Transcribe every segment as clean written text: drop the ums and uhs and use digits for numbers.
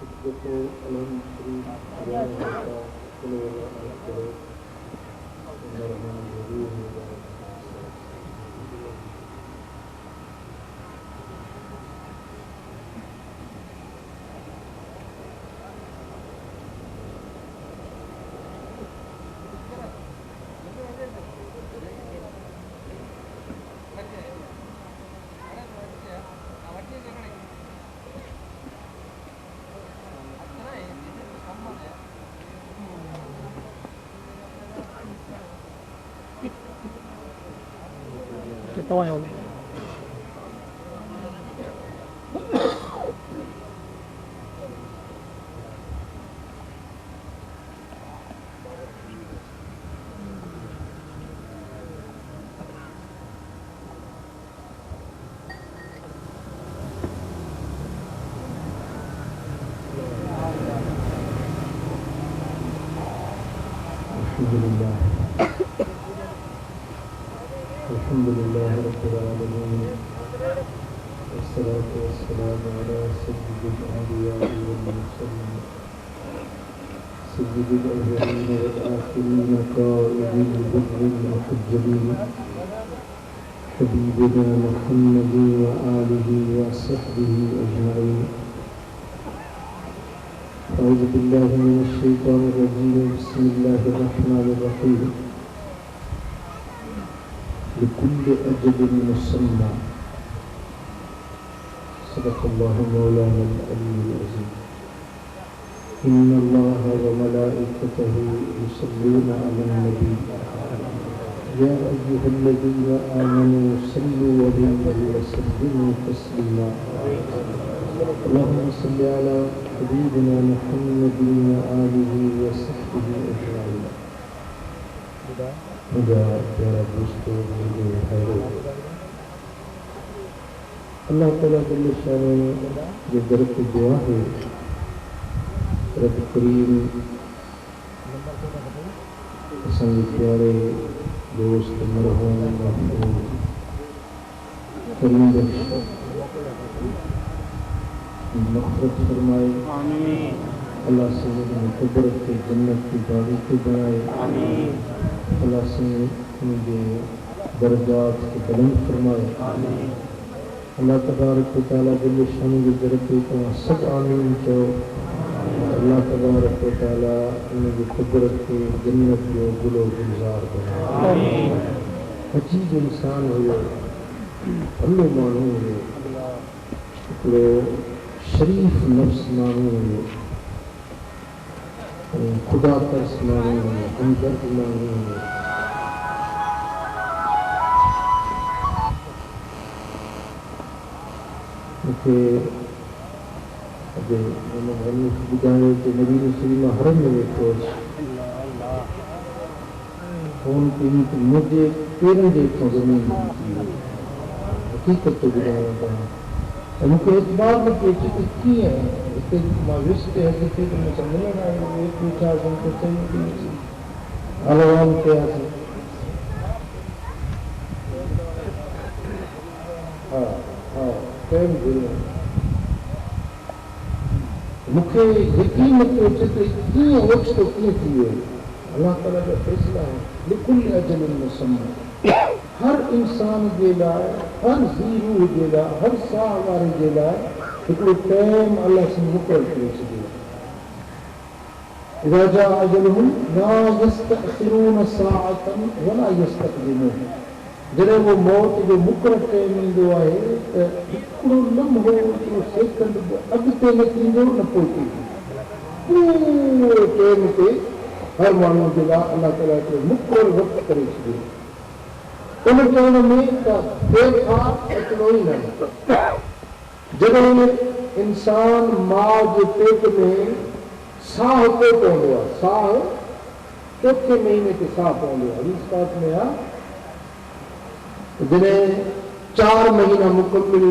देखो अलहम शरीफ طبعا الحمد لله رب العالمين والصلاة والسلام على سيد الأنبياء والمرسلين سيد الأولين والآخرين قائد البر المحجلين حبيبنا محمد وآله وصحبه أجمعين. أعوذ بالله من الشيطان الرجيم. بسم الله الرحمن الرحيم. لكل أجل مسمى. صدق الله مولانا العلي العظيم. إن الله وملائكته يصلون على النبي يا أيها الذين آمنوا صلوا عليه وسلموا تسليما. اللهم صل على حبيبنا محمد وآله وصحبه أجمعين. मेरा प्यारा दोस्तों, मेरे भाइयों, अल्लाह ताला जल्ल शान जो दर की दुआ है, रब करीम संग प्यारे दोस्त मरहूम महफूज करीम मग़फ़िरत फरमाए। अल्लाह से कुदरत की जन्नत की गाड़ी को बनाए। अल्लाह से उनके दर्जात को बुलंद फरमाए। अल्लाह तबारक व तआला जल्ल शान की दरके को सब आमीन चो। अल्लाह तबारक व तआला उनकी कुदरत की जन्नत जो गुलो गुलजार बनाए। अजीब इंसान हुए, भलो मानू हुए, हिकिड़ो शरीफ नफ्स मानू हुए, खुदा तरस मानू हुए, हमदर्द मानू हुए। मूंखे अॼु ॿुधायो त नबी रसूल हरम में वेठो फोन कई त मुंहिंजे पेरनि जे हेठां ज़मीन थी वई। हक़ीक़त थो ॿुधायां तव्हां। ऐं मूंखे एतबार न पियो अचे त कीअं हिते मां वियुसि त हिते त मूंसां मिलण आयो, वेठा मूंखे चई हलवान कयासीं। हा हा कयो घुरियो। मूंखे यकीन न पियो अचे त कीअं ओचितो कीअं थी वियो। अल्लाह ताला जा फ़ैसिला आहिनि। लिकुल अजल मुसम्मा। हर इंसान जे लाइ, हर ज़ीरू जे लाइ, हर साह वारे जे लाइ हिकिड़ो टाइम अल्लाह सां मुक़ररु करे छॾियो। इज़ा जाअ अजलुहुम ला यस्तअख़िरून साअतन वला यस्तक़दिमून। जॾहिं वो मौत जो मुक़ररु टाइम ईंदो आहे त हिकिड़ो लम्हो, हिकिड़ो सेकंड बि अॻिते न थींदो न पोइ थींदो। पूरे टाइम ते हर माण्हू जे लाइ अल्लाह ताला हिकिड़ो मुक़ररु वक़्तु करे छॾियो। उन टाइम में त बेखार अचिणो ई न। जॾहिं इंसान माउ जे पेट में साह को पवंदो आहे, साह चोथे महीने ते साह पवंदो आहे। हदीस पाक में आहे जॾहिं 4 महीना मुकमिल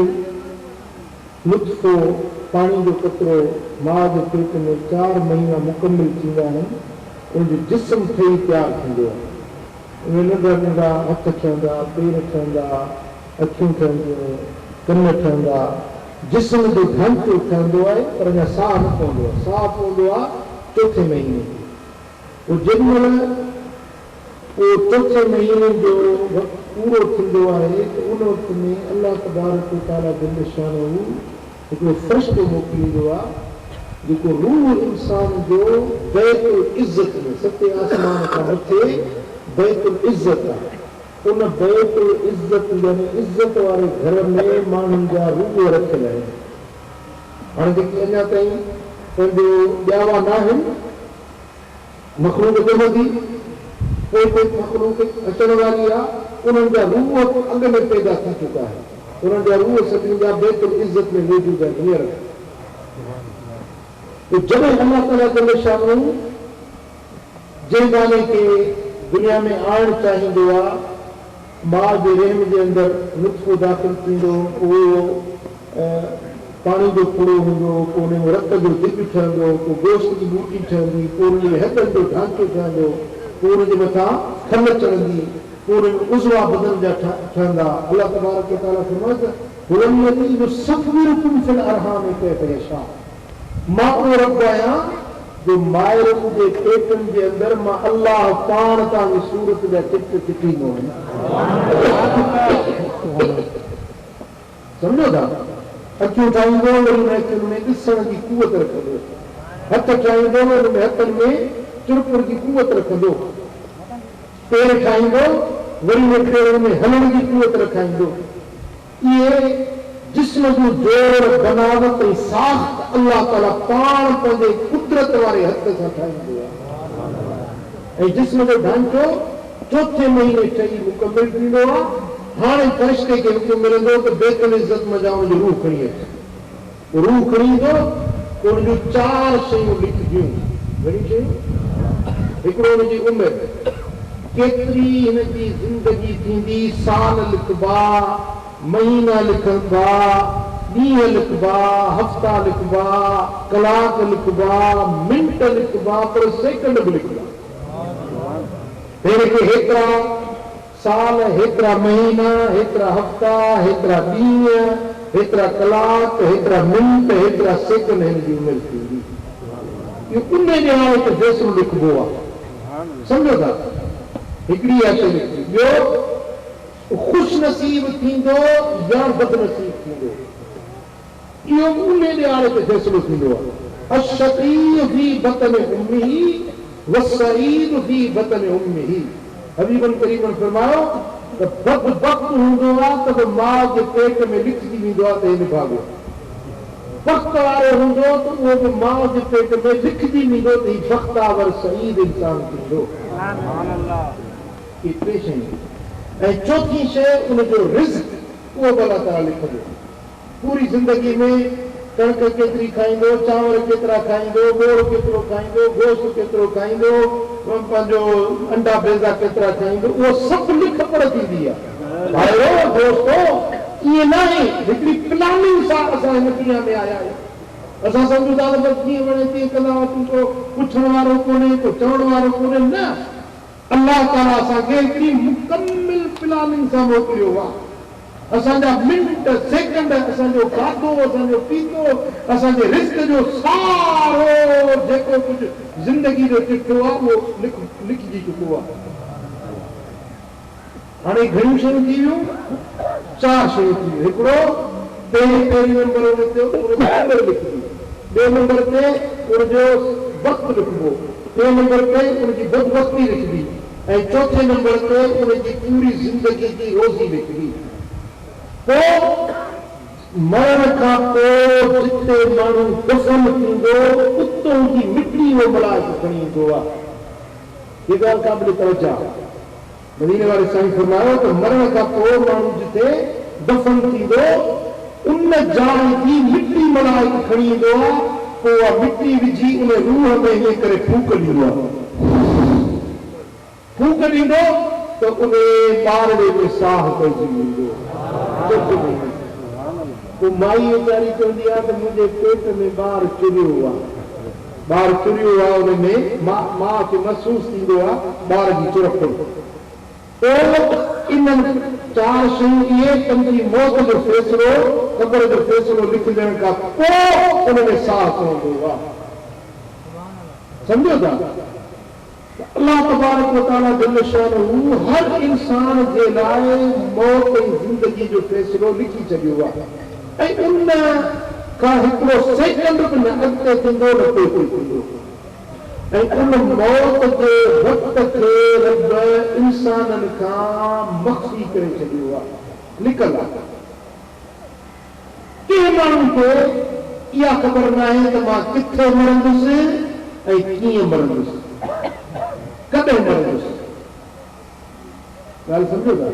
नुत्फ़ो पाणी जो कतरो माउ जे पेट में 4 महीना मुकमिल थींदा आहिनि, उनजो जिस्म ठही तयारु थींदो आहे। उन नंढा नंढा हथ ठहंदा, पेर ठहंदा, अखियूं ठहंदियूं, कन ठहंदा, जिस्म जो ढांचो ठहंदो आहे पर अञा साह न पवंदो आहे। साह पवंदो आहे चौथे महीने। पोइ जेॾीमहिल उहो चौथे महीने जो पूरो थींदो आहे त उन वक़्त में अलाह तबारक व तआला जल शानहू हिकिड़ो फ़रिश्तो मोकिलींदो आहे जेको रूह इंसान जो बैतुल इज़्ज़त में सते आसमान खां मथे बैतुल इज़्ज़त आहे। उन बैतुल इज़्ज़त यानी इज़्ज़त वारे घर में माण्हुनि जा रूह रखियल आहिनि। हाणे जेके अञा ताईं पंहिंजो ॼावा न आहिनि मखलूक ॼमंदी कोई मखलूक अचण वारी आहे उन्हनि जा रूह अॻ में पैदा थी चुका आहिनि। उन्हनि जा रूह सभिनी जा बैतुल इज़्ज़त में मौजूद आहिनि। हींअर तो जॾहिं अल्लाह ताला जल शानहू जंहिं गाने खे दुनिया में आणणु चाहींदो आहे माउ जे रहम जे अंदरि नुत्फ़ो दाख़िल थींदो, उहो पाणी जो पुड़ो हूंदो, पोइ उन में रत जो दिग ठहंदो, पोइ गोश्त जी बूटी ठहंदी, पोइ उन जे हथनि जो ढांचो ठहंदो, पोइ उन जे मथां खल चढ़ंदी, पोइ उन में उज़वा बदन जा ठहंदा। अल्लाह तबारक व तआला फरमाए त हुवल्लज़ी युसव्विरुकुम फिल अरहाम कैफ़ यशा। मां उहो रब आहियां जो माइरुनि जे पेटनि जे अंदरि मां अल्लाह पाण तव्हांजी सूरत जा चित्र चिटींदो आहियां। सम्झो था? अखियूं ठाहींदो वरी उन अखियुनि में ॾिसण जी कुवत रखंदो, हथ ठाहींदो उन में हथनि में चुरपुर जी कुवत रखंदो, पेर ठाहींदो वरी उन पेरनि में हलण जी कुवत रखाईंदो। इहे जिस्म जो जोर बनावट ऐं साख़्त अल्लाह ताला पाण पंहिंजे कुदरत वारे हथ सां ठाहींदो आहे। ऐं जिस्म जो ढांचो चौथे महीने ठही मुकमिल थींदो आहे। हाणे फ़रिश्ते खे हुकुम मिलंदो त बैतुल इज़्ज़त में जा हुनजो रूह खणी अचे। रूह खणी ईंदो पोइ हुनजूं 4 शयूं लिखिबियूं। घणी शयूं? हिकिड़ो हुनजी उमिरि, केतिरी हिनजी ज़िंदगी थींदी, साल लिखबा, महीना लिखबा, ॾींहं लिखबा, हफ़्ता लिखबा, कलाक लिखबा, मिंट लिखबा, पर सेकंड बि लिखबा। हिनखे हेतिरा साल, हेतिरा महीना, हेतिरा हफ़्ता, हेतिरा ॾींहं, हेतिरा कलाक, हेतिरा मिंट, हेतिरा सेकंड हिनजी उमिरि थींदी। इहो उन जे हाणे हिकु फ़ैसिलो लिखबो आहे। सम्झो था? हिकिड़ी आहे शइ लिखी। ॿियो खुश नसीब थींदो या बदनसीब थींदो, इहो उन जे हाणे ते फ़ैसिलो थींदो आहे। अशक़ी फी बतन उम्मिही वसईद फी बतन उम्मिही। हबीबन करीमन फरमायो त बदबख्त हूंदो आहे त माउ जे पेट में लिखजी वेंदो आहे त हिन भाॻो। बख़्त वारो हूंदो त उहो बि माउ जे पेट में लिखजी वेंदो त हीउ बख़्तावर सईद इंसान थींदो। टे शयूं। ऐं चौथी शइ उनजो रिज़्क़, उहो बि अल्लाह ताला लिखंदो। पूरी ज़िंदगी में कणिक केतिरी खाईंदो, चांवर केतिरा खाईंदो, गोड़ केतिरो खाईंदो, गोश्त केतिरो खाईंदो, पंहिंजो अंडा बेज़ा केतिरा खाईंदो, उहो सभु लिख पढ़ थींदी आहे। भाइरो दोस्तो, ईअं न आहे। हिकिड़ी प्लानिंग सां असां हिन दुनिया में आया आहियूं। असां सम्झूं था त कीअं वणे तीअं कंदा वञूं, को पुछण वारो कोन्हे, को चवण वारो कोन्हे। न, अल्लाह ताला असांखे हिकिड़ी मुकमिल प्लानिंग सां मोकिलियो आहे। असांजा मिंट, सेकंड, असांजो खाधो, असांजो पीतो, असांजे रिज़्क़ जो सारो जेको कुझु ज़िंदगी जो चिठो आहे उहो लिखजी चुको आहे। हाणे घणियूं शयूं थी वियूं? 4 शयूं थी वियूं। हिकिड़ो पहिरीं नंबर उमिरि लिखबी, ॿिए नंबर ते उनजो वक़्तु लिखबो, टे नंबर ते उनजी बदबख्ती लिखबी, ऐं चौथे नंबर ते उनजी पूरी ज़िंदगी जी रोज़ी लिखबी। पोइ मरण खां पोइ जिते माण्हू दफ़न थींदो उतां जी मिटी उहो मलाइक खणी ईंदो आहे। हीअ ॻाल्हि क़ाबिल तवजो आहे। मदीने वारे साईं फरमायो त मरण खां पोइ माण्हू जिते दफ़न थींदो उन जाइ जी मिटी मलाइक खणी ईंदो आहे। पोइ उहा मिटी विझी उन रूह में हीअं करे फूक ॾींदो आहे। फूक ॾींदो त उन ॿारड़े में साह पइजी वेंदो। पोइ माई वीचारी चवंदी आहे त मुंहिंजे पेट में ॿारु चुरियो आहे। ॿारु चुरियो आहे, उन में माउ खे महसूसु थींदो आहे ॿार जी चुरप। पोइ इन्हनि चार शयूं इहे तुंहिंजी मौत जो फ़ैसिलो क़ब्र जो फ़ैसिलो लिखी ॾियण खां पोइ उनमें साह पवंदो आहे। समझो था? अल्लाह तबारक व तआला जल्ल शानहू हर इंसान जे लाइ मौत ऐं ज़िंदगी जो फ़ैसिलो लिखी छॾियो आहे ऐं उन खां हिकिड़ो सेकंड बि न अॻिते थींदो न पोइ थींदो ऐं उन मौत जे वक़्त खे रब इंसाननि खां मख़फ़ी करे छॾियो आहे, लिकल आहे। कंहिं माण्हू खे इहा ख़बर न आहे त मां किथे मरंदुसि ऐं कीअं मरंदुसि, कॾहिं मरंदुसि। ॻाल्हि सम्झो था?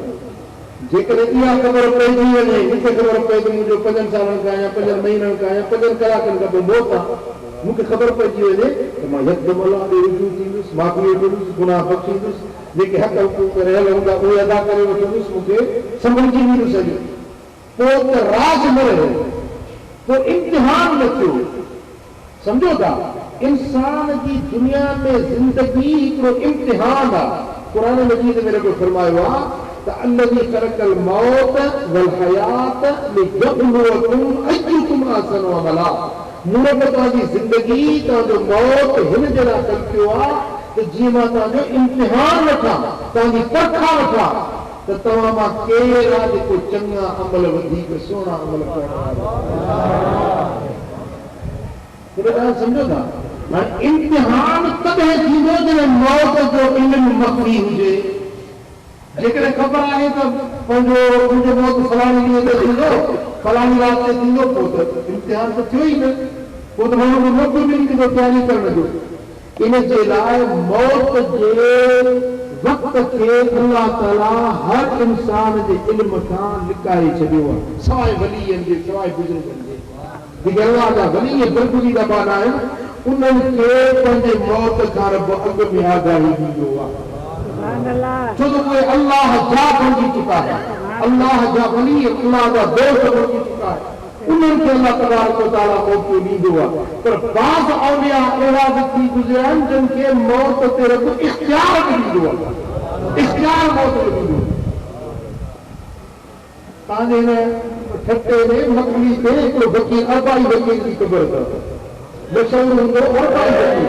जेकॾहिं इहा ख़बर पइजी वञे, मूंखे ख़बर पए त मुंहिंजो 5 सालनि खां या 5 महीननि खां या 5 कलाकनि खां पोइ मौत आहे, मूंखे ख़बर पइजी वञे त मां यकदम अलाह ॾे रुजू थींदुसि, माफ़ी ॾींदुसि, गुनाह बख़्शींदुसि, जेके हक़ हुक़ूक़ रहियल हूंदा उहे अदा करे वठंदुसि, मूंखे संभलिजी वेंदो सॼो। पोइ त राज न रहियो, पोइ इम्तिहान न थियो। समझो था? इंसान जी दुनिया में ज़िंदगी हिकिड़ो इम्तिहान आहे। क़ुरान मजीद में रब फरमायो आहे त अल्लज़ी ख़लक़ल मौत वल हयात लियब्लुवकुम अय्युकुम अहसनु अमला। मूं रब तव्हांजी ज़िंदगी, तव्हांजो मौत हिन जे लाइ कयो आहे त जीअं मां तव्हांजो इम्तिहान वठां, तव्हांजी परखा वठां त तव्हां मां केरु आहे जेको चङा अमल वधीक सुहिणा अमल करण वारो। समझो था? इम्तिहान कॾहिं थींदो जॾहिं मौत जो इल्मु मख़फ़ी हुजे। जेकॾहिं ख़बर आहे त मुंहिंजो मौत फलाणे ॾींहं ते थींदो, फलाणी राति ते थींदो, पोइ त इम्तिहान त थियो ई न, पोइ त माण्हू खे मौक़ो मिली वेंदो तयारी करण जो। इन जे लाइ मौत जे वक़्त खे अल्लाह ताला हर इंसान जे इल्म खां लिकाए छॾियो आहे, सवाइ वलीअनि जे, सवाइ बुज़ुर्गनि जे। जेके अल्लाह जा वली बरगुज़ीदा ॿार आहिनि उन्हनि खे पंहिंजे मौत खां रब अॻु में आगाही ॾींदो आहे, छो त उहे अल्लाह जा बणिजी चुका है, अल्लाह जा वली, अल्लाह जा दोस्त बणिजी चुका है। उन्हनि खे अल्लाह तबारक व तआला मौक़ो ॾींदो आहे। पर बाज़ औलिया अहिड़ा बि थी गुज़रिया आहिनि जिन खे मौत ते रब इख़्तियार ॾींदो आहे, इख़्तियार मौत ॾींदो आहे। तव्हांजे हिन ठटे में मकली ते हिकिड़ो वकील अरबाई वकील जी ख़बर अथव, मशहूरु हूंदो अरबाई वकील।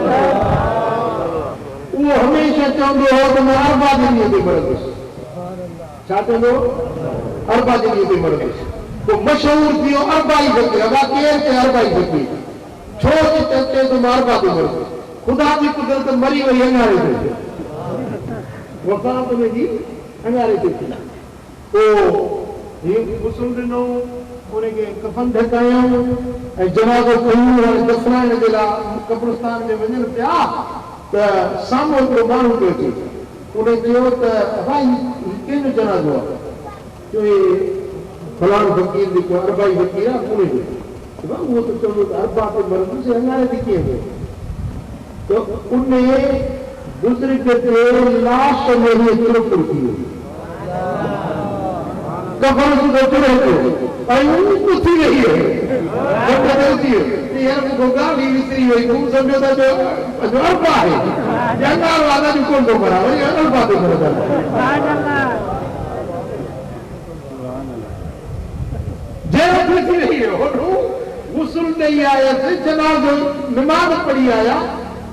उहो हमेशह चवंदो हो त मां अरबा ज़िंदगीअ ते मरंदुसि। छा चवंदो? अरबा ज़िंदगीअ ते मरंदुसि। पोइ मशहूरु थी वियो अरबाई वकील। अॻा केरु चए अरबाई वकील? छो चए त मां अरबा ते मरंदुसि? ख़ुदा जी कुदरत मरी वई अंगारे ते, वफ़ात हुनजी अंगारे ते थी। पोइ गुस्ल ॾिनो, उनखे कफ़न ढकायूं ऐं जनाज़ो कयूं, दफ़नाइण जे लाइ कब्रिस्तान में वञनि पिया त साम्हूं हिकिड़ो माण्हू पियो अचे। उन चयो त भाई कंहिंजो जनाज़ो आहे? चयो फलाणो वकील जेको अरबाई वकील आहे पुणे जो। उहो त चवंदो त अरबा ते मरंदुसि, अंगारे ते कीअं वियो? त उन बुज़ुर्ग ते लाश में हीअ तुरपुर थी वियो, कफ़न सुधो चुरे पियो ऐं उहो थी वई ॻाल्हि विसरी वई। तूं सम्झो था जो अरबा आहे, जंगाल वादा जो कोन थो मरा, वरी अरबा ते मरंदा। जंहिं विसरी वई हुयो, गुस्ल ॾेई आयसि, जनाज़ो नमाज़ पढ़ी आया।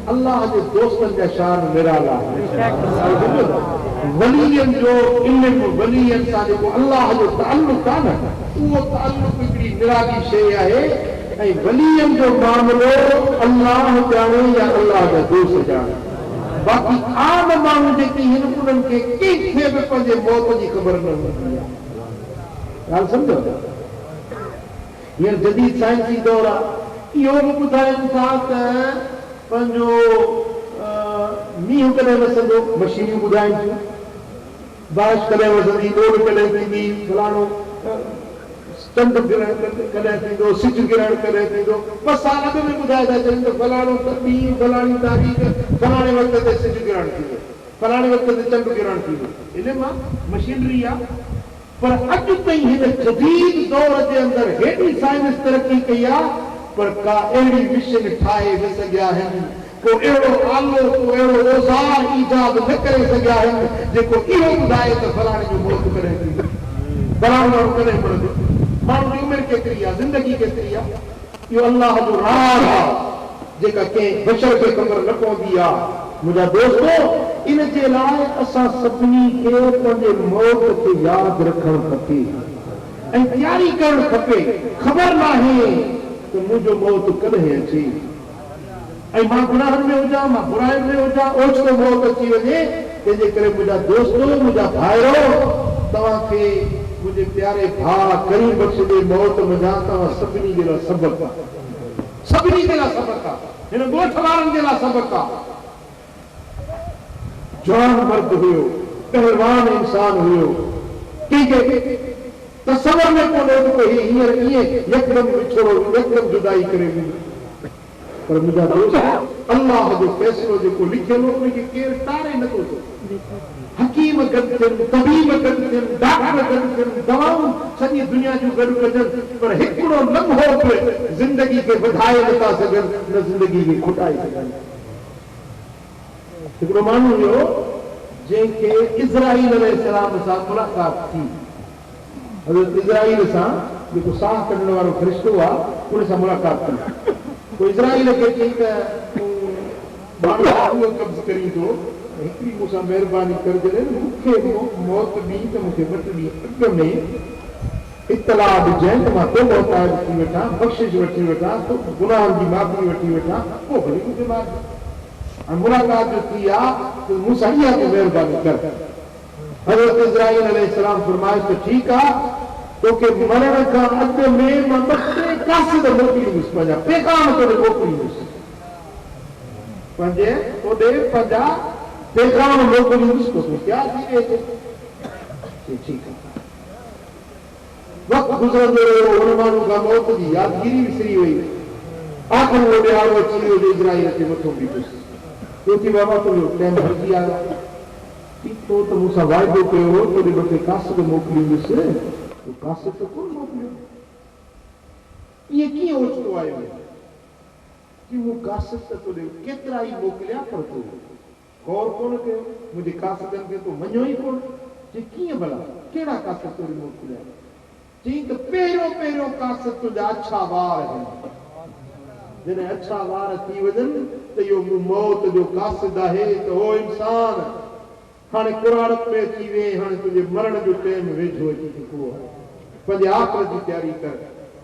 अल्लाह जे दोस्तनि जा शान निराला आहे। वलीअनि जो इल्मु, वलीअनि सां जेको अल्लाह जो ताल्लुक़ आहे न, उहो ताल्लुक़ हिकिड़ी निराली शइ आहे। ऐं वलीअनि जो मामिलो अल्लाह ॼाणे या अल्लाह जा दोस्त ॼाणे। बाक़ी आम माण्हू जेके आहिनि उन्हनि खे कंहिंखे बि पंहिंजे मौत जी ख़बर न हूंदी आहे। ॻाल्हि सम्झो? हींअर जदीद साइंसी दौर आहे। इहो बि ॿुधाइनि था त पंहिंजो मींहुं कॾहिं वसंदो, मशीनियूं ॿुधाइनि थियूं, बारिश कॾहिं वसंदी, ॾोड़ कॾहिं थींदी, फलाणो चंड ग्रहण कॾहिं थींदो, सिज ग्रहण कॾहिं थींदो। ॿ साल अॻु में ॿुधाए था छॾनि त फलाणो ॾींहुं, फलाणी तारीख़, फलाणे वक़्त ते सिज ग्रहण थींदो, फलाणे वक़्त ते चंड ग्रहण थींदो। इल्मु आहे, मशीनरी आहे। पर अॼु ताईं हिन जदीद दौर जे अंदरि हेॾी साइंस तरक़ी कई आहे, पर का अहिड़ी मिशन ठाहे न सघिया आहिनि, को अहिड़ो आलो, को अहिड़ो औज़ार ईजाद न करे सघिया आहिनि जेको इहो ॿुधाए त फलाणे जो मौत कॾहिं थींदो। भला माण्हू कॾहिं पढ़ंदो माण्हू जी उमिरि केतिरी आहे ज़िंदगी केतिरी आहे इहो अल्लाह जो राज़ आहे जेका कंहिं बशर खे ख़बर न पवंदी आहे मुंहिंजा दोस्तो इन जे लाइ असां सभिनी खे पंहिंजे मौत खे यादि रखणु खपे ऐं तयारी करणु खपे ख़बर नाहे त मुंहिंजो मौत कॾहिं अचे ऐं मां गुनाहनि में हुजां मां बुराइनि में हुजां ओचितो मौत अची वञे तंहिंजे करे मुंहिंजा दोस्तो मुंहिंजा भाइरो तव्हांखे मुंहिंजे प्यारे भाउ करीम बख़्श जे मौत मंझां तव्हां सभिनी जे लाइ सबक़ आहे सभिनी जे लाइ सबक़ आहे हिन ॻोठ वारनि जे लाइ सबक़ आहे जवान मर्द हुयो पहलवान इंसान हुयो कंहिंखे तसवर में कोन्हे त कोई हींअर ईअं यकदमि विछोड़ो यकदमि जुदाई करे वेंदो पर मुंहिंजा दोस्त अल्लाह जो फ़ैसिलो जेको लिखियलु हो उनखे केरु टारे नथो थो हकीम गॾु थियनि तबीब गॾु थियनि डॉक्टर गॾु थियनि दवाऊं सॼी दुनिया जूं गॾु कजनि पर हिकिड़ो लम्हो बि ज़िंदगी खे वधाए नथा सघनि न ज़िंदगी खे खुटाए सघनि हिकिड़ो माण्हू हुयो जंहिंखे इज़राइल अलैहिस्सलाम सां मुलाक़ात थी हज़रत इज़राइल सां जेको साह कढण वारो फ़रिश्तो आहे उन सां मुलाक़ात थी पोइ इज़राइल खे चई त माण्हू उहो कब्ज़ करींदो हिकिड़ी मूंसां महिरबानी कर जॾहिं मूंखे मौत ॾी त मूंखे 2 ॾींहं अॻु में इतला ॾिजांइ त मां तो मोहताज थी वठां बख़्शिश वठी वठां तो गुनाहनि जी माफ़ी वठी वठां पोइ भली मूंखे मार ऐं मुलाक़ात जो थी आहे त मूंसां इहा तूं महिरबानी कर हज़रत इज़राइल अलैहिस्सलाम फरमायो त ठीकु आहे तोखे मरण खां अॻु में मां 2-3 कासिद मोकिलींदुसि पंहिंजा पैगाम तोॾे मोकिलींदुसि पंहिंजे तोॾे पंहिंजा पैगाम मोकिलींदुसि तो तूं तयारु थी वेंदे ठीकु आहे वक़्तु गुज़रंदो रहियो हुन माण्हू खां मौत जी यादगिरी विसरी वई आख़िर उहो ॾियारो अची वियो जो इज़राइल ते मथो बीठुसि चोथी बाबा तुंहिंजो टाइम हलिजी आयो तो त मूंसां वाइदो कयो हो तोॾे 2 कासिद मोकिलींदुसि तो कासिद त कोन मोकिलियो ईअं कीअं ओचितो आयो कि उहो कासिद त तोॾे केतिरा ई मोकिलिया पर तूं गौर कोन कयो मुंहिंजे कासिदनि खे तूं मञियो ई कोन जे कीअं भला कहिड़ा कासिद तोॾे मोकिलिया चई त पहिरियों कासिद तुंहिंजा अछा वार आहिनि जॾहिं अछा वार थी वञनि त इहो मौत जो कासिद आहे त ओ इंसान हाणे कुराड़प में अची वे हाणे तुंहिंजे मरण जो टाइम वेझो अची चुको आहे पंहिंजे आख़िरत जी तयारी कर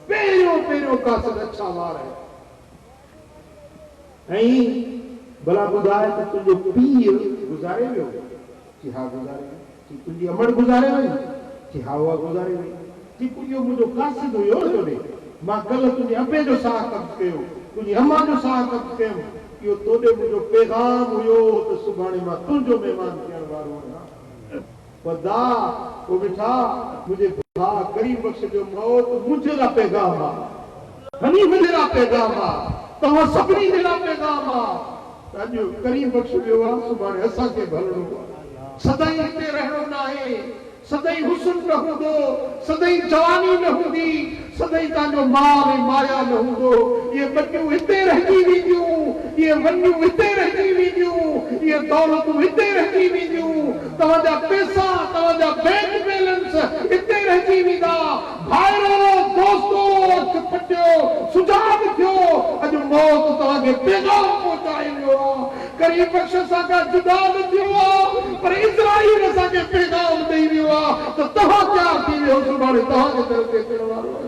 पहिरियों कासिद अछा वार आहे ऐं भला ॿुधाए त तुंहिंजो पीउ गुज़ारे वियो कि हा गुज़ारे वियो कि तुंहिंजी अमड़ गुज़ारे वई कि हा उहा गुज़ारे वई कि इहो मुंहिंजो कासिद हुयो तोॾे मां कल्ह तुंहिंजे अबे जो साह कब्ज़ कयो तुंहिंजी अम्मा जो साह कब्ज़ कयो इहो तोॾे मुंहिंजो पैगाम हुयो त सुभाणे मां तुंहिंजो महिमान थियण वारो आहियां वदा पोइ मिठा मुंहिंजे भाउ करीम बख़्श जो मौत मुंहिंजे लाइ पैगाम आहे हनीफ़ जे लाइ पैगाम आहे तव्हां सभिनी जे लाइ पैगाम आहे अॼु करीम बख़्श वियो आहे सुभाणे असांखे बि हलणो आहे सदाईं हिते रहणो न आहे सदाईं हुस्न न हूंदो सदाईं जवानी न हूंदी सदाईं तव्हांजो माल ऐं माया न हूंदो इहे बटियूं हिते रहिजी वेंदियूं इहे वञूं हिते रहिजी वेंदियूं इहे दौलतूं हिते रहिजी वेंदियूं तव्हांजा पैसा तव्हांजा बैंक बैलेंस हिते रहिजी वेंदा भाइरो दोस्तो पटियो सुजाग थियो अॼु मौत तव्हांखे पैगाम पहुचाए वियो आहे करीम बख़्श सां खां जुदा न थियो आहे पर इज़राइल असांखे पैगाम ॾेई वियो आहे त तव्हां तयारु थी वियो सुभाणे तव्हांजे तरफ़ ते अचण वारो आहे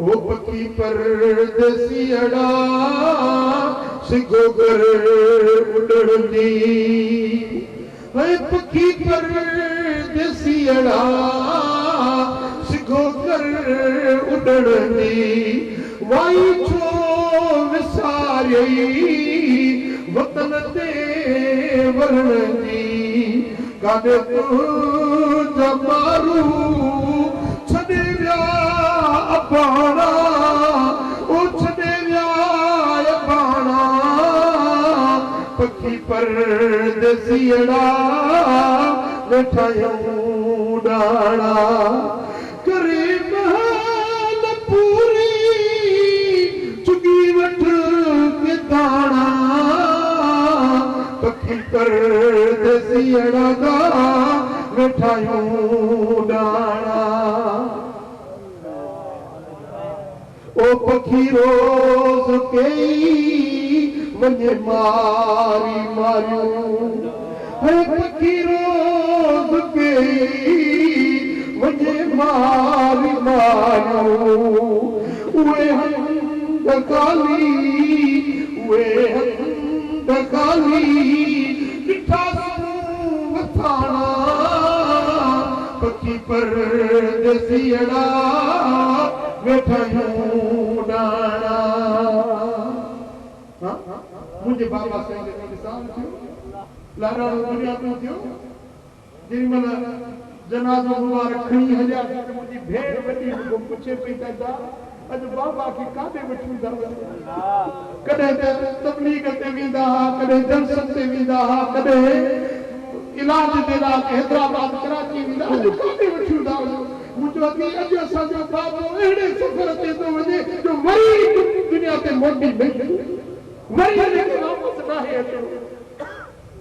ओ पखी परदेसी अड़ा सिखो कर उड़ण जी है पखी परदेसी अड़ा सिखो कर उड़ण जी वाई छो विसारई वतन ते वरण जी काॾे तुंहिंजा मारू छॾे विया अबाणा ओ छॾे विया अबाणा पखी परदेसी अड़ा वेठा आहियूं ॾाणा करे महल पूरी चुगी वठ के दाणा पखी परदेसी अड़ा वेठा वेठायूं डाणा ओ पखी रोज़ कई वञे मारी मारियूं हर पखी रोज़ कई वञे मारी मारियूं उहे हंध खाली उहे हंध खाली ॾिठा वथाणा पखी परदेसियड़ा वेठायूं डाणा मुंहिंजे बाबा साईं जो मिसाल थियो लाडाणो दुनिया में थियो जेॾीमहिल जनाज़ो मुबारक खणी हलिया त मुंहिंजी भेण वॾी मूंखे पुछे पई दादा अॼु बाबा खे काॾे वठी था वञो कॾहिं त तबलीग ते वेंदा हुआ कॾहिं जलसनि ते वेंदा हुआ कॾहिं इलाज जे लाइ हैदराबाद कराची वेंदा अॼु काॾे वठी था वञो मुंहिंजो अॼु असांजो बाबो अहिड़े सफ़र ते थो वञे जो वरी दुनिया ते मोटी वरी वापसि नाहे अचणो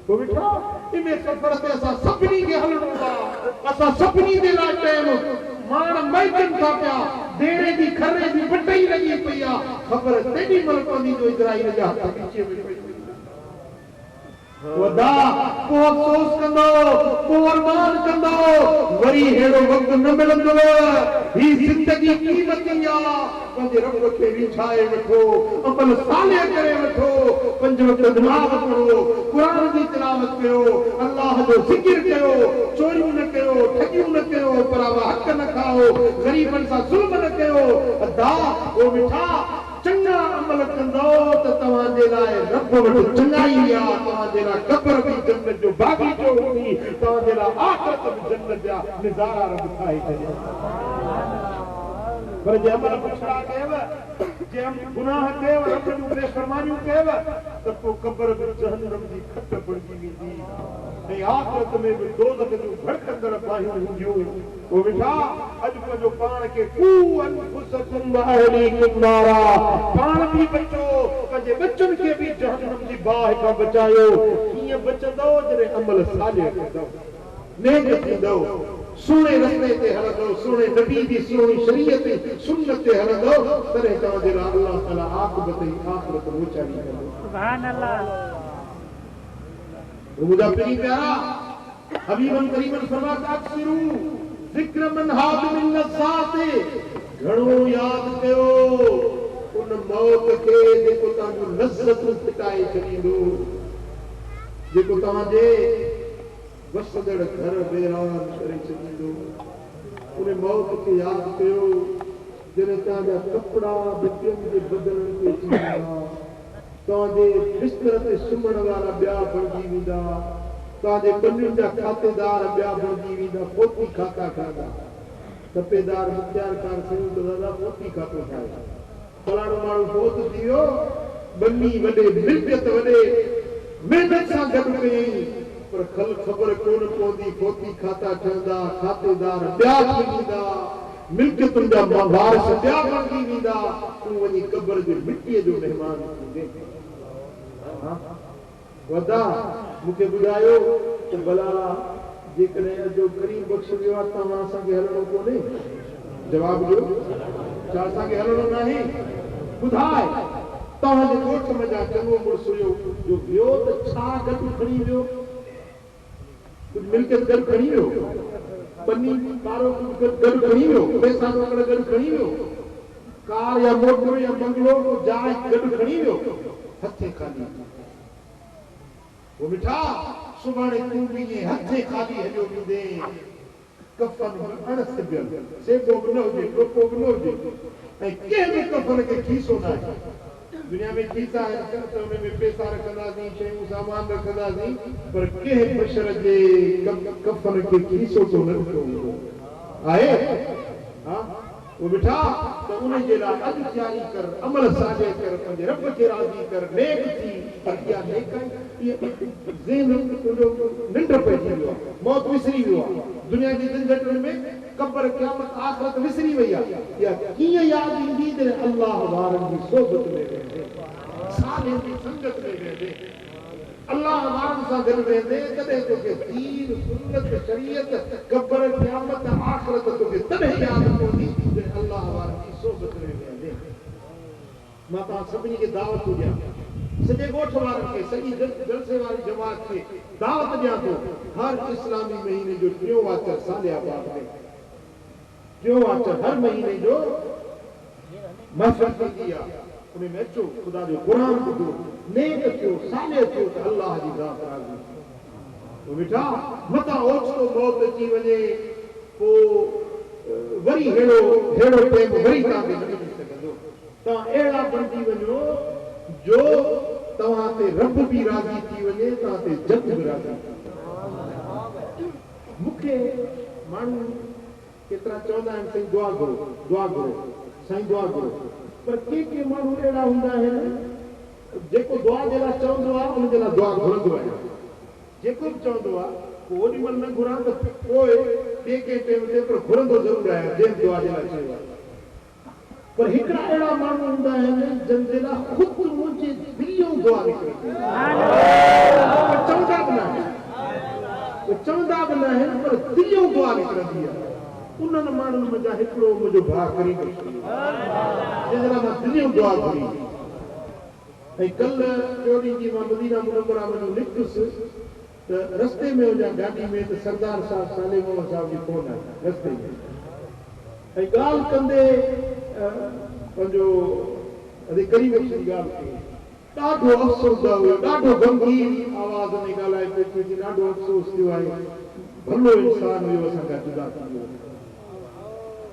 पोइ बेटा इन सफ़र ते असां सभिनी खे हलणो आहे असां सभिनी जे लाइ टाइम माण्हू मइजनि था पिया देरे जी खरे जी बटई लॻी पई आहे ख़बर तेॾी महिल पवंदी जो इज़राइल जा हथ पीछे में पई वॾा पोइ अफ़सोस कंदो पोइ अरमान कंदो वरी अहिड़ो वक़्तु न मिलंदव ही ज़िंदगी क़ीमती आहे पंहिंजे रब खे रिझाए वठो अमल साले करे वठो पंज वक़्त नमाज़ पढ़ो क़ुरान जी तिलावत कयो अल्लाह जो ज़िक्र कयो चोरियूं न कयो ठगियूं न कयो परावा हक़ न खाओ ग़रीबनि सां ज़ुल्म न कयो अदा ओ मिठा चङा अमल कंदो त तव्हांजे लाइ रब वटि चङाई आहे तव्हांजे लाइ क़ब्र बि जन्नत जो बाग़ीचो हूंदी तव्हांजे लाइ आख़िरत बि जन्नत जा नज़ारा रब ठाहे छॾिया पर जे अमल पुछड़ा कयव जे गुनाह कयव रब जूं बेफ़रमानियूं कयव त पोइ क़ब्र बि जहन्नम जी खट बणिजी वेंदी ऐं आख़िरत में बि दोज़ख जूं भड़कंदड़ बाहियूं हूंदियूं पोइ बेटा अॼु पंहिंजो पाण खे पाण बि बचो पंहिंजे बचनि खे बि जहन्नम जी बाहि खां बचायो कीअं बचंदो जॾहिं अमल साले कंदो नेक थींदो सुहिणे रस्ते ते हलंदो सुहिणे नबी जी सुहिणी शरीयत सुन्नत ते हलंदो तॾहिं तव्हांजे लाइ अल्लाह ताला आख़िरत ऊचाई कंदो सुभान अल्लाह मुंहिंजा प्यारी प्यारा हबीबन करीमन फरमाता अक्सरू ज़िक्र मन हाद मिन लज़्ज़ात घणो याद कयो उन मौत खे जेको तव्हांजो लज़्ज़त फिटाए छॾींदो जेको तव्हांजे वसदड़ घर बेरान करे छॾींदो उन मौत खे यादि कयो जॾहिं तव्हांजा कपिड़ा ॿियनि जे बदन ते थींदा तव्हांजे बिस्तर ते सुम्हण वारा ॿिया बणिजी वेंदा तव्हांजे कन्युनि जा खातेदार ॿिया बणिजी वेंदा पोती खाता खाधा तपेदार मुख्तियारकार कयूं त दादा पोती खातो ठाहे फलाणो माण्हू फोत थी वियो बनी वॾे मिल्कियत वॾे महिनत सां गॾु कयईं पर ख़बर कोन पवंदी पोती खाता ठहंदा खातेदार ॿिया थी वेंदा मिल्कियतुनि जा वारिस ॿिया बणिजी वेंदा तूं वञी क़ब्र जे मिटीअ जो महिमान थींदे वदा मूंखे ॿुधायो त भला जेकॾहिं अॼु करीम बख़्श वियो आहे तव्हां असांखे हलणो कोन्हे जवाब ॾियो छा असांखे हलणो नाहे ॿुधाए तव्हांजे ॻोठ में जा चङो मुड़ुसु हुयो जो वियो त छा गॾु खणी वियो कुझु मिल्कियत गॾु खणी वियो पनी कारो गॾु खणी वियो पैसा रोकड़ गॾु खणी वियो कार या मोटर या बंगलो जाइ गॾु खणी वियो हथे खाली वो मिठा सुभाणे तूं बि ईअं हथे खाली हलियो वेंदे कफ़न अण सिबियल सेबो बि न हुजे टोपो बि न हुजे ऐं कंहिं बि कफ़न खे खीसो न आहे दुनिया में खीसा आहिनि त हुन में पैसा रखंदासीं शयूं सामान रखंदासीं पर कंहिं बशर जे कफ़न खे खीसो तो न ॾिठो हूंदो आहे हा वो बिठा तो उन्हें जेला अज जारी कर अमल साजे कर पंहिंजे रब खे राज़ी कर नेक थी अॻियां नेकाई ये ज़हन तुंहिंजो निंड पइजी वियो आहे मौत विसरी वियो आहे दुनिया जी झंझटुनि में क़ब्र क़यामत आख़िरत विसरी वई आहे या कीअं यादि ईंदी जॾहिं अल्लाह वारनि जी सोबत में वेंदे साले जी संगत में वेंदे अल्लाह वारन सां गॾु वेंदे तॾहिं तोखे दीन सुन्नत शरीयत क़ब्र क़यामत आख़िरत तोखे तॾहिं यादि पवंदी जॾहिं अल्लाह वारनि जी सोबत में वेंदे। मां तव्हां सभिनी खे दावत थो ॾियां, सॼे ॻोठ वारनि खे, सॼी जलसे वारी जमात खे दावत ॾियां थो, हर इस्लामी महीने जो टियों वाचर सालिया पाक में, टियों वाचर हर महीने जो महफ़िल थींदी आहे, उन में अचो, ख़ुदा जो क़ुर ॿुधो, नेक थियो, साले थियो त अल्लाह जी ज़ात राज़ी। पोइ बेटा मथां ओचितो मौत अची वञे, पोइ वरी अहिड़ो टाइम वरी तव्हांखे न मिली सघंदो। तव्हां अहिड़ा बणिजी वञो जो तव्हां ते रब बि राज़ी थी वञे, तव्हां ते जग बि राज़ी। मूंखे माण्हू केतिरा चवंदा आहिनि साईं दुआ घुरो, दुआ घुरो, साईं दुआ घुरो, पर के माण्हू अहिड़ा हूंदा आहिनि जेको दुआ जे लाइ चवंदो आहे उन जे लाइ दुआ घुरंदो आहे। जेको बि चवंदो आहे पोइ ओॾी महिल न घुरां त पोइ ॿिए कंहिं टाइम ते पर घुरंदो ज़रूरु आहे जंहिं दुआ जे लाइ चयो आहे। पर हिकिड़ा अहिड़ा माण्हू हूंदा आहिनि जंहिंजे लाइ ख़ुदि मुंहिंजे दिलियों दुआ निकिरंदी आहे, चवंदा बि न आहिनि पर दिलियों दुआ निकिरंदी आहे। उन्हनि माण्हुनि मंझां हिकिड़ो मुंहिंजो भाउ करीब जंहिंजे लाइ मां दिलियों दुआ घुरी। ऐं कल्ह टियों ॾींहुं जी मां मदीना मुनव्वरा वञी निकितुसि त रस्ते में हुजां गाॾी में त सरदार साहिब साले मोहम्मद साहिब जी फोन आई रस्ते में, ऐं ॻाल्हि कंदे पंहिंजो करीब जी ॻाल्हि कई, ॾाढो अफ़सोसदा हुयो, ॾाढो गमगीन आवाज़ में ॻाल्हाए पियो कि ॾाढो अफ़सोस थियो आहे, भलो इंसान हुयो असांखां जुदा थी वियो।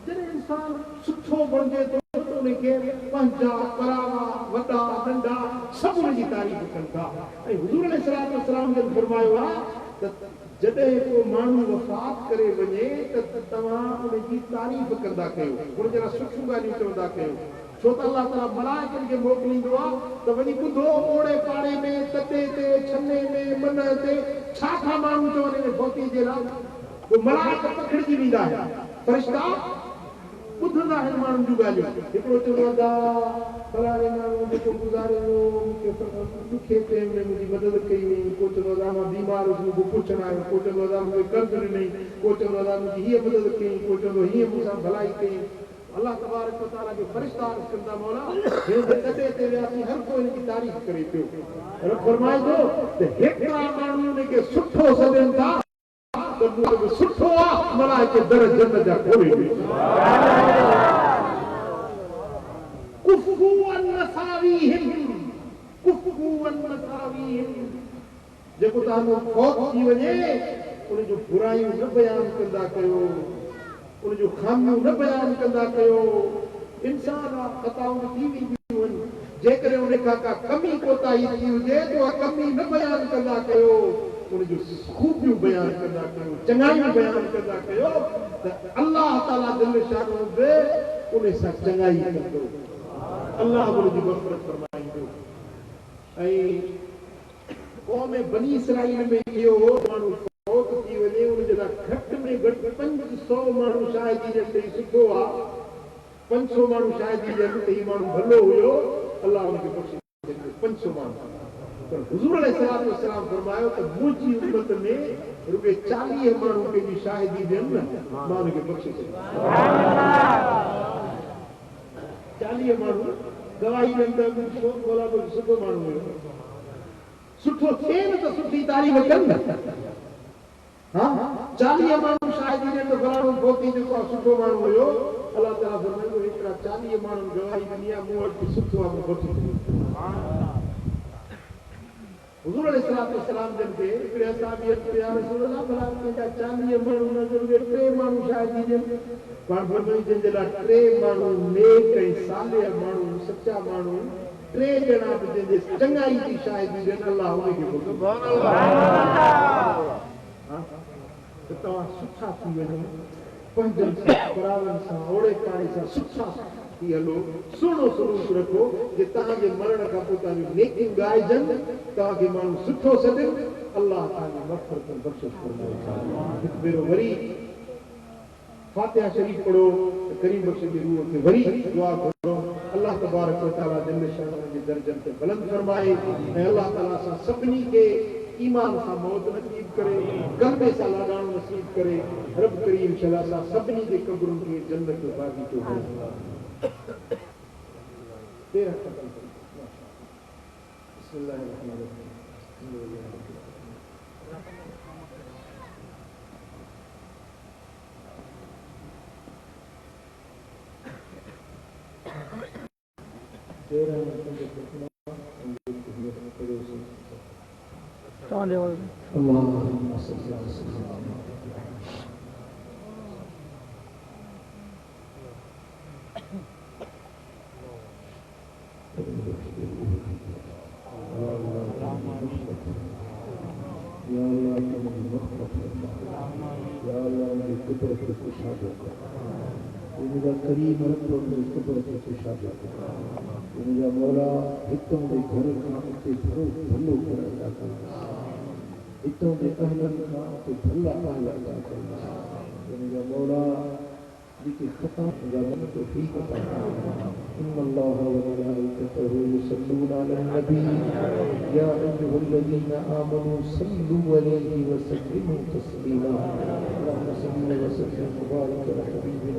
जॾहिं इंसान सुठो बणिजे थो त उनखे पंहिंजा परावा वॾा नंढा सभु उनजी तारीफ़ कनि था। ऐं हुज़ूर अलैहिस्सलाम जन फरमायो आहे त जॾहिं को माण्हू वफ़ात करे वञे त तव्हां उनजी तारीफ़ कंदा कयो, उनजे लाइ सुठियूं ॻाल्हियूं चवंदा कयो, छो त अल्लाह ताला मलाइकनि खे मोकिलींदो आहे त वञी ॿुधो ओड़े पाड़े में तटे ते छने में मन ते छा माण्हू चवनि हिन फौती जे लाइ, पोइ मलाइक पखिड़िजी वेंदा आहिनि, फ़रिश्ता ॿुधंदा आहिनि माण्हुनि जूं ॻाल्हियूं। हिकिड़ो चवंदो आहे फलाणे माण्हू जेको गुज़ारे वियो मूंखे ॾुखे टाइम में मुंहिंजी मदद कई हुई, को चवंदो आहे मां बीमार हुयुसि मूंखे पुछणु आयो, को चवंदो आहे मूंखे कर्ज़ ॾिनई, को चवंदो आहे मुंहिंजी हीअ मदद कई, को चवंदो हीअं मूंसां भलाई कई। अल्लाह तबारक व तआला जो फ़रिश्ता अर्ज़ कंदा मौला हिन तटे ते वियासीं हर को हिन जी तारीफ़ करे पियो। रब फरमाए थो त हिकिड़ा माण्हू हुनखे सुठो सॾनि था त सुठो आहे मलाइके दर जन्नत जा खोले ॾे। जेको तव्हांजो फ़ौत थी वञे उन जूं बुरायूं न बयानु कंदा कयो, उन जूं खामियूं न बयानु कंदा कयो। इंसान आहे, ख़ताऊं थी वेंदियूं आहिनि, जेकॾहिं उन खां का कमी कोताही थी हुजे त उहा कमी न बयानु कंदा कयो, उन जूं ख़ूबियूं बयानु कंदा कयो, चङाइयूं बयानु कंदा कयो त अल्लाह ताला दिल शानो बि उन सां चङाई कंदो, अल्लाह उनजी मग़फ़िरत फरमाईंदो। ऐं क़ौम बनी इसराईल में इहो हो माण्हू फ़ौत थी वञे उनजे लाइ घटि में घटि 500 माण्हू शाहिदी ॾियनि त सुठो आहे, 500 माण्हू शाहिदी ॾियनि त हीउ माण्हू भलो हुयो, अल्लाह हुनखे बख़्शे 500 माण्हू। पर हुज़ूर अलैहिस्सलाम फरमायो त मुंहिंजी उम्मत में रुॻे 40 माण्हू पंहिंजी शाहिदी ॾियनि न मां हुनखे बख़्शे छॾींदुमि। 40 माण्हू गवाही ॾियनि त मौला सुठो माण्हू हुयो, सुठो थिए न त सुठी तारीफ़ कनि न। हा 40 माण्हू शाहिदी ॾियनि त फलाणो फौती जेको आहे सुठो माण्हू हुयो, अल्लाह ताला फरमाईंदो हिकिड़ा 40 माण्हू गवाही ॾिनी आहे मूं वटि सुठो आहे मूं वठी छॾियो। हुज़ूर अलैहिस्सलाम जन खे हिकिड़े असहाबी या रसूल अल्लाह भला पंहिंजा 40 माण्हू न ज़रूरी 3 माण्हू शाहिदी ॾियनि, पाण फरमाई जंहिंजे लाइ 3 माण्हू नेक ऐं सालिह माण्हू सचा माण्हू 3 ॼणा बि जंहिंजे चङाई जी शाहिदी ॾियनि अल्लाह हुनखे त तव्हां सुठा थी वञो, पंहिंजनि सां बराबरि सां ओड़े पाड़े सां सुठा थी हलो, सुहिणो सलूक रखो जे तव्हांजे मरण खां पोइ तव्हांजूं नेकियूं ॻाइजनि, तव्हांखे माण्हू सुठो सॾनि, अल्लाह तव्हांजी मग़फ़िरत बख़्शिश फरमाए। हिकु भेरो वरी फातिहा शरीफ़ पढ़ो त करीम बख़्श जी रूह खे वरी दुआ करो, अल्लाह तबारक व तआला जल्ल शान जी दर्जन ते बुलंद फरमाए ऐं अल्लाह ताला सां सभिनी खे ईमान सां मौत नसीब करे कलबे सां लाॻाइणो नसीब करे रब करीम शला सां सभिनी जे क़ब्रुनि खे जन्नत जो बाग़ीचो बणाए। तेरहं ख़तम कयो। बिस्मिल्लाहिर्रहमानिर्रहीम। तव्हांजे हवाले अल्लाहुम्मा सल्लि अला सय्यिदिना या अल्लाह तुम मग़फ़िरत फरमा या अल्लाह मेरी कुदरत को खुशाब कर ये मेरा करीम रब मेरी कुदरत को खुशाब कर ये मेरा मौला हितों दे घर का उते भरो भलो कर अदा कर हितों दे अहलन का उते भला अहल अदा कर ये मेरा मौला जिसकी खता जान तो ठीक है إن الله وملائكته يصلون على النبي يا أيها الذين آمنوا صلوا عليه وسلموا تسليما اللهم صل وسلم وبارك على حبيبنا